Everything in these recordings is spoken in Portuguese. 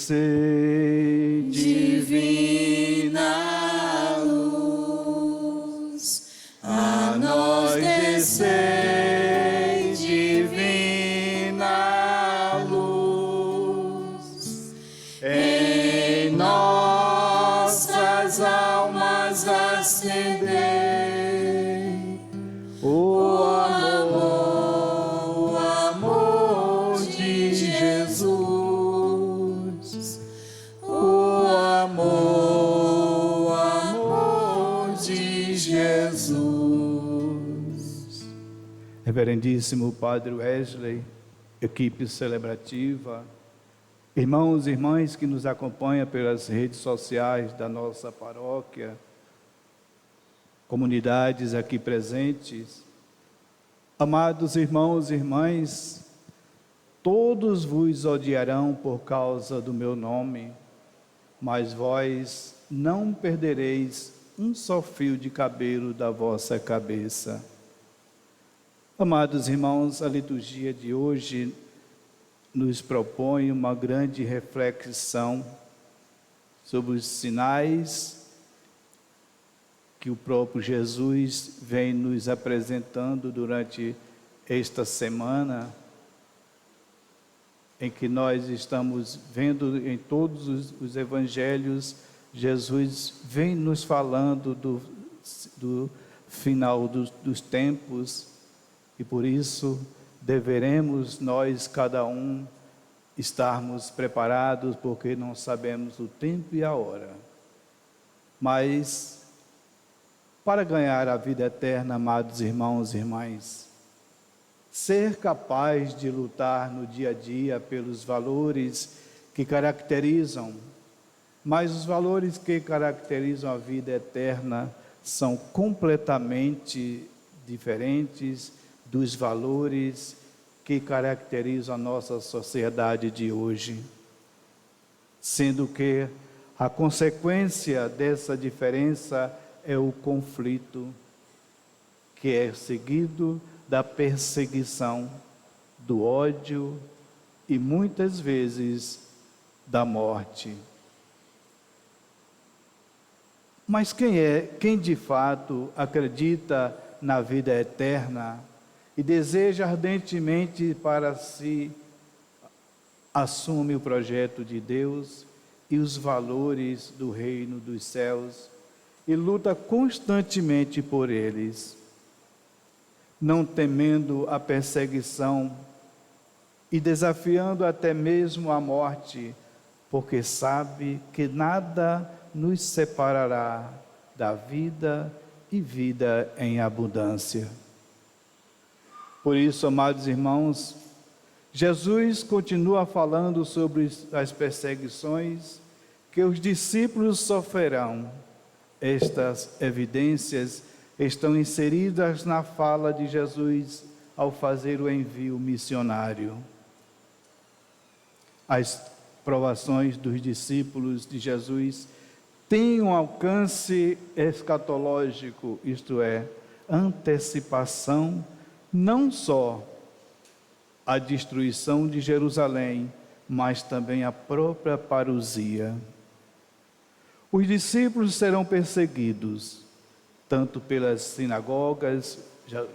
descer, divina luz, a nós descer, divina luz, em nossas almas acender o amor de Jesus, o amor de Jesus. Reverendíssimo Padre Wesley, equipe celebrativa, irmãos e irmãs que nos acompanham pelas redes sociais da nossa paróquia, comunidades aqui presentes, amados irmãos e irmãs, todos vos odiarão por causa do meu nome, mas vós não perdereis um só fio de cabelo da vossa cabeça. Amados irmãos, a liturgia de hoje nos propõe uma grande reflexão sobre os sinais que o próprio Jesus vem nos apresentando durante esta semana, em que nós estamos vendo em todos os evangelhos, Jesus vem nos falando do final dos tempos, e por isso deveremos nós, cada um, estarmos preparados, porque não sabemos o tempo e a hora. Mas, para ganhar a vida eterna, amados irmãos e irmãs, ser capaz de lutar no dia a dia pelos valores que caracterizam, mas os valores que caracterizam a vida eterna são completamente diferentes dos valores que caracterizam a nossa sociedade de hoje, sendo que a consequência dessa diferença é o conflito, que é seguido da perseguição, do ódio e muitas vezes da morte. Mas quem de fato acredita na vida eterna e deseja ardentemente para si, assume o projeto de Deus e os valores do reino dos céus e luta constantemente por eles, não temendo a perseguição e desafiando até mesmo a morte, porque sabe que nada nos separará da vida e vida em abundância. Por isso, amados irmãos, Jesus continua falando sobre as perseguições que os discípulos sofrerão. Estas evidências estão inseridas na fala de Jesus ao fazer o envio missionário. As provações dos discípulos de Jesus têm um alcance escatológico, isto é, antecipação, não só a destruição de Jerusalém, mas também a própria parousia. Os discípulos serão perseguidos, tanto pelas sinagogas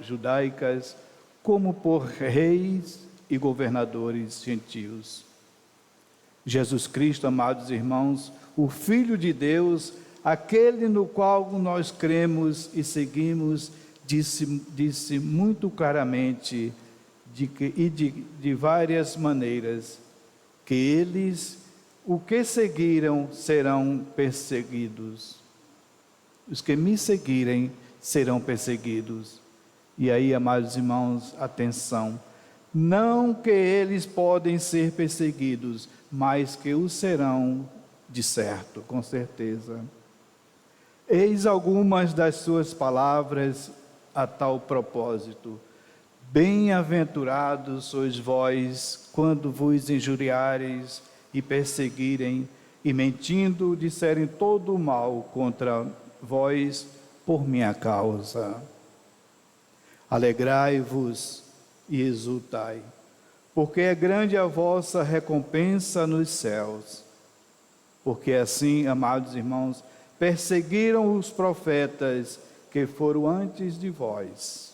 judaicas, como por reis e governadores gentios. Jesus Cristo, amados irmãos, o Filho de Deus, aquele no qual nós cremos e seguimos, disse muito claramente de várias maneiras que eles, o que seguiram, serão perseguidos. Os que me seguirem serão perseguidos. E aí, amados irmãos, atenção, não que eles podem ser perseguidos, mas que o serão de certo, com certeza. Eis algumas das suas palavras a tal propósito. Bem-aventurados sois vós, quando vos injuriareis e perseguirem, e mentindo disserem todo o mal contra vós por minha causa. Alegrai-vos e exultai, porque é grande a vossa recompensa nos céus, porque assim, amados irmãos, perseguiram os profetas que foram antes de vós.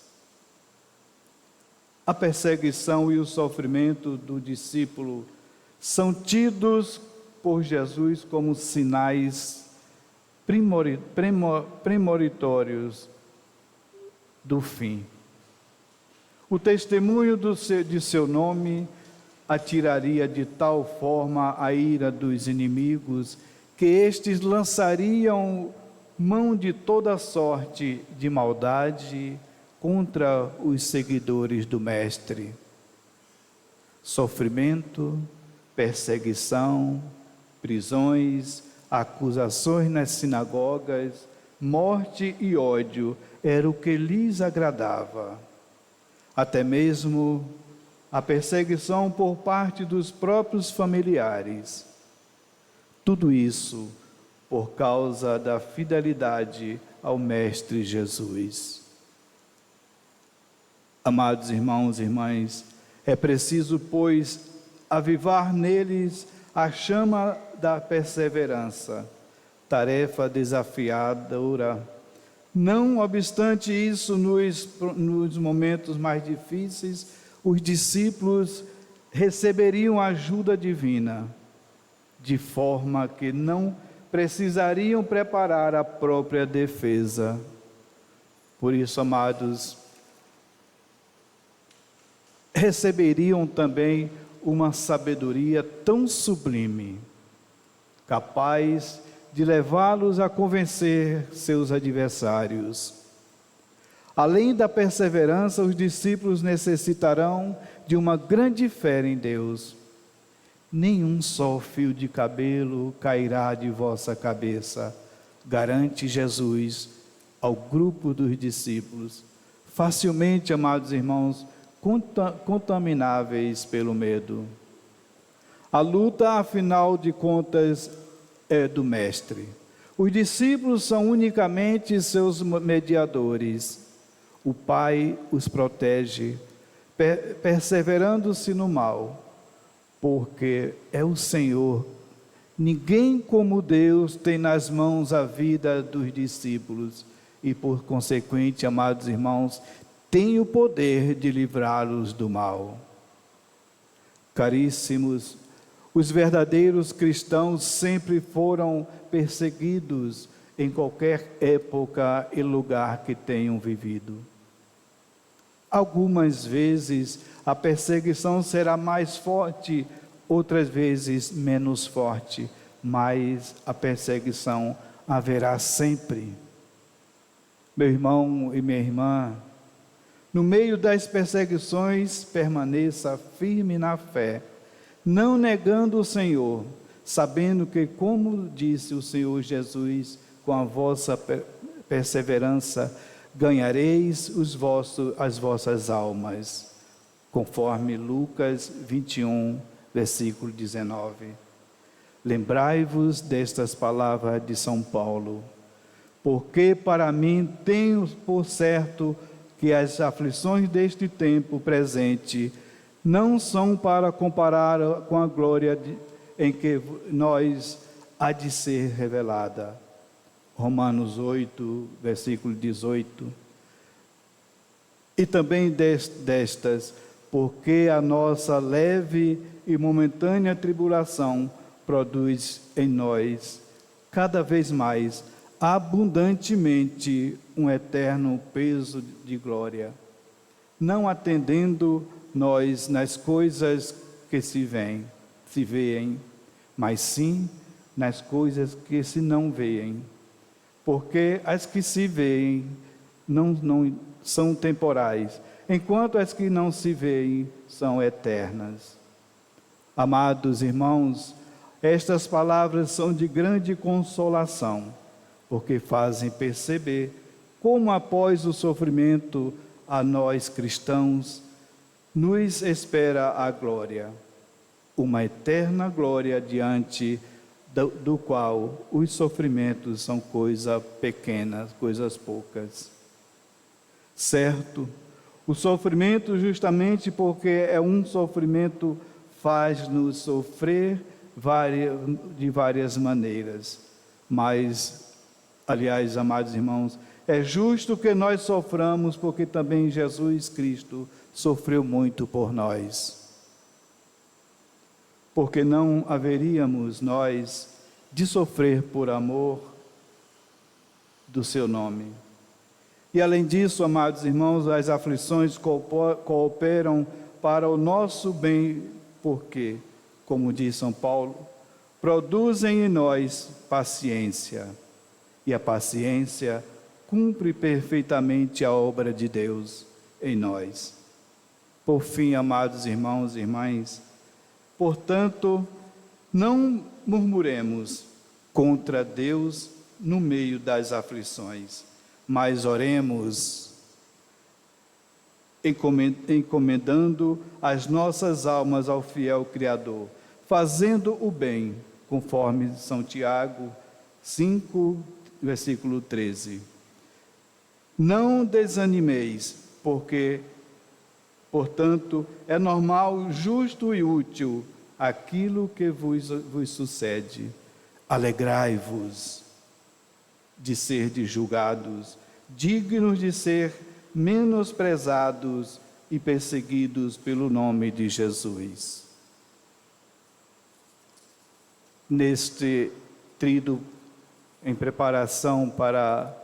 A perseguição e o sofrimento do discípulo são tidos por Jesus como sinais premonitórios do fim. O testemunho de seu nome atiraria de tal forma a ira dos inimigos que estes lançariam mão de toda sorte de maldade contra os seguidores do Mestre. Sofrimento, perseguição, prisões, acusações nas sinagogas, morte e ódio era o que lhes agradava. Até mesmo a perseguição por parte dos próprios familiares. Tudo isso por causa da fidelidade ao Mestre Jesus. Amados irmãos e irmãs, é preciso, pois, avivar neles a chama da perseverança, tarefa desafiadora. Não obstante isso, nos momentos mais difíceis, os discípulos receberiam ajuda divina, de forma que não precisariam preparar a própria defesa. Por isso, amados, receberiam também uma sabedoria tão sublime, capaz de levá-los a convencer seus adversários. Além da perseverança, os discípulos necessitarão de uma grande fé em Deus. Nenhum só fio de cabelo cairá de vossa cabeça, garante Jesus ao grupo dos discípulos, facilmente, amados irmãos, contamináveis pelo medo. A luta, afinal de contas, é do Mestre. Os discípulos são unicamente seus mediadores. O Pai os protege, perseverando-se no mal, porque é o Senhor. Ninguém como Deus tem nas mãos a vida dos discípulos e, por consequente, amados irmãos, tem o poder de livrá-los do mal. Caríssimos, os verdadeiros cristãos sempre foram perseguidos em qualquer época e lugar que tenham vivido. Algumas vezes a perseguição será mais forte, outras vezes menos forte, mas a perseguição haverá sempre. Meu irmão e minha irmã, no meio das perseguições, permaneça firme na fé, não negando o Senhor, sabendo que, como disse o Senhor Jesus, com a vossa perseverança, ganhareis as vossas almas, conforme Lucas 21, versículo 19. Lembrai-vos destas palavras de São Paulo, porque para mim tenho por certo que as aflições deste tempo presente não são para comparar com a glória em que nós há de ser revelada. Romanos 8, versículo 18. E também destas, porque a nossa leve e momentânea tribulação produz em nós, cada vez mais, abundantemente, um eterno peso de glória, não atendendo nós nas coisas que se veem, mas sim nas coisas que se não veem, porque as que se veem não são temporais, enquanto as que não se veem são eternas. Amados irmãos, estas palavras são de grande consolação, porque fazem perceber como após o sofrimento a nós cristãos nos espera a glória, uma eterna glória diante do qual os sofrimentos são coisas pequenas, coisas poucas. Certo, o sofrimento, justamente porque é um sofrimento, faz-nos sofrer de várias maneiras. Mas, aliás, amados irmãos, é justo que nós soframos, porque também Jesus Cristo sofreu muito por nós. Porque não haveríamos nós de sofrer por amor do seu nome. E além disso, amados irmãos, as aflições cooperam para o nosso bem, porque, como diz São Paulo, produzem em nós paciência, e a paciência cumpre perfeitamente a obra de Deus em nós. Por fim, amados irmãos e irmãs, portanto, não murmuremos contra Deus no meio das aflições, mas oremos encomendando as nossas almas ao fiel Criador, fazendo o bem, conforme São Tiago 5, versículo 13. Não desanimeis, porque, portanto, é normal, justo e útil aquilo que vos sucede. Alegrai-vos de serdes julgados, dignos de ser menosprezados e perseguidos pelo nome de Jesus. Neste tríduo, em preparação para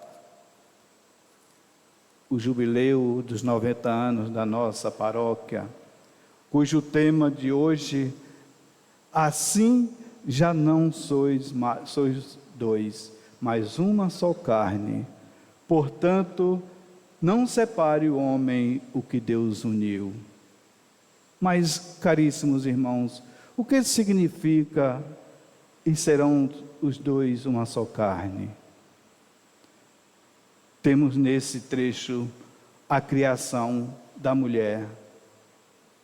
o jubileu dos 90 anos da nossa paróquia, cujo tema de hoje, assim já não sois dois, mas uma só carne. Portanto, não separe o homem o que Deus uniu. Mas, caríssimos irmãos, o que significa e serão os dois uma só carne? Temos nesse trecho a criação da mulher.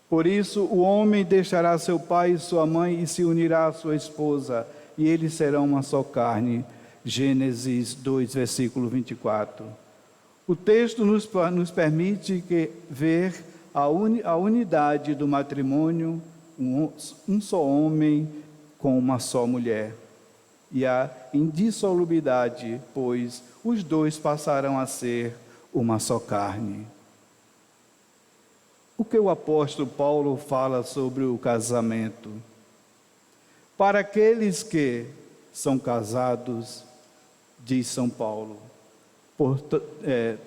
Por isso, o homem deixará seu pai e sua mãe e se unirá à sua esposa, e eles serão uma só carne. Gênesis 2, versículo 24. O texto nos permite ver a unidade do matrimônio, um só homem com uma só mulher, e a indissolubilidade, pois os dois passarão a ser uma só carne. O que o apóstolo Paulo fala sobre o casamento? Para aqueles que são casados, diz São Paulo,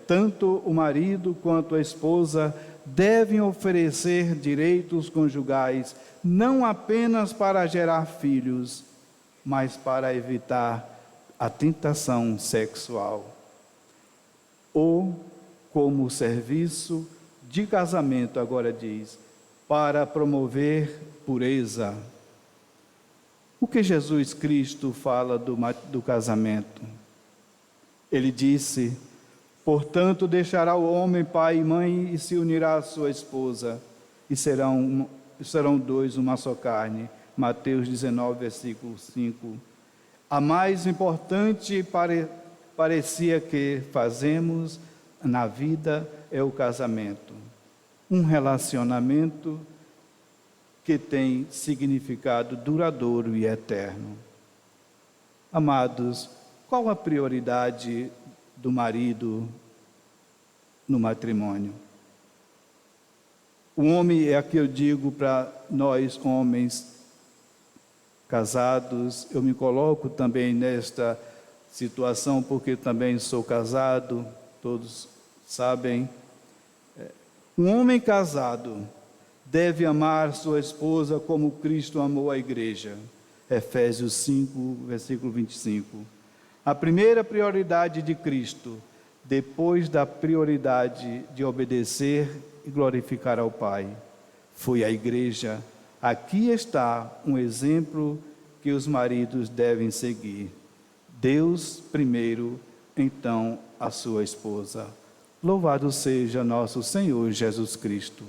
tanto o marido quanto a esposa devem oferecer direitos conjugais, não apenas para gerar filhos, mas para evitar a tentação sexual. Ou como serviço de casamento, agora diz, para promover pureza. O que Jesus Cristo fala do casamento? Ele disse: portanto, deixará o homem pai e mãe e se unirá à sua esposa, e serão dois uma só carne. Mateus 19, versículo 5. A mais importante parecia que fazemos na vida é o casamento. Um relacionamento que tem significado duradouro e eterno. Amados, qual a prioridade do marido no matrimônio? O homem, é aqui eu digo para nós homens casados, eu me coloco também nesta situação porque também sou casado, todos sabem. Um homem casado deve amar sua esposa como Cristo amou a igreja. Efésios 5, versículo 25. A primeira prioridade de Cristo, depois da prioridade de obedecer e glorificar ao Pai, foi a igreja. Aqui está um exemplo que os maridos devem seguir. Deus primeiro, então a sua esposa. Louvado seja nosso Senhor Jesus Cristo.